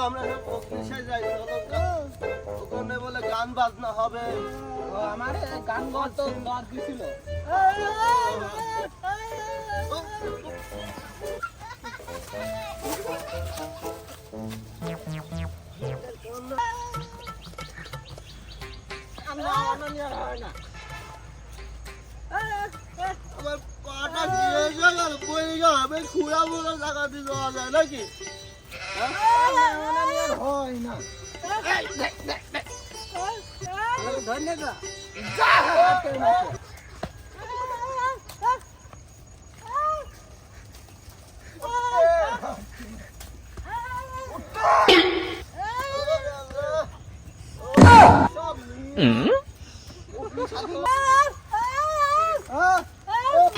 আমরা সব অফিসে যাই, চলো তো। ওখানে বলে গান বাজনা হবে। আমার গান গাওয়ার তো দর দিছিল। আমার পাটা দিয়ে গেল, পড়ে গেল, আমি খুঁড়া মুড়া টাকা দিয়ে দেওয়া যায় নাকি? হয় না ধন্যবাদ।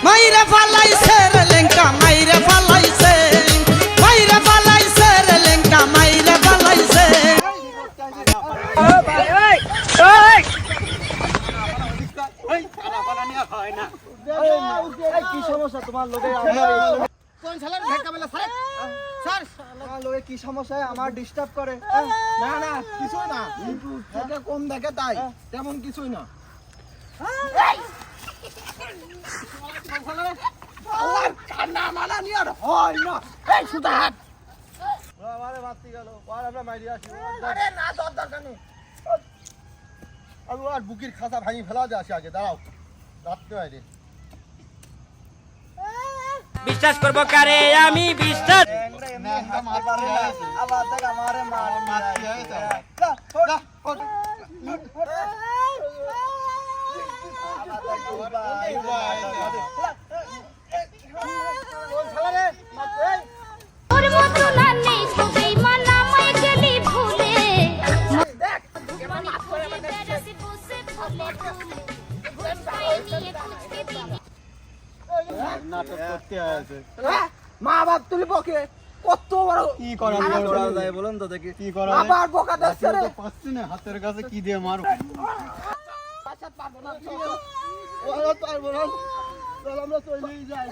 মাইরে ফালাইছে রে লেঙ্কা, মাইরে ফালাইছে, মাইরে ফালাইছে রে লেঙ্কা, মাইরে ফালাইছে। কি সমস্যা তোমার লোকে? কোন শালার ঢেকা বেলা স্যার? স্যার আমার লোকে কি সমস্যা? আমার ডিস্টার্ব করে। না না কিছুই না, ইউটিউব থেকে কম দেখে তাই, তেমন কিছুই না। কান্না মানা নিয়ে আর হয় না। এই সুতা হাত। আমারে মারতে গেল, আর আমরা মাইরে আসি। আরে না দরকার নেই। আমি আর বুকির খাঁচা ভাঙি ফেলা দিয়ে আসি আগে, দাঁড়াও রাখতে বাইরে। বিশ্বাস করব কারে আমি বিশ্বাস। আবার দেখ আমারে মারতে হয়েছে। ওর মতো না নেই সবাই মানা মাই গেলি ভুলে মানে করে বেড়াতে বসে ভুলে ভুলে নিয়ে খুঁজতে দিবি নাটক করতে আছে। মা বাপ তুলি বকে কত বড় কি করা যায় বলুন তো দেখি, কি করা আবার বকা দিচ্ছে রে। পাচ্ছি না, হাতের কাছে কি দিয়ে মারো। পারবো না পারবো না, চল আমরা চলেই যাই।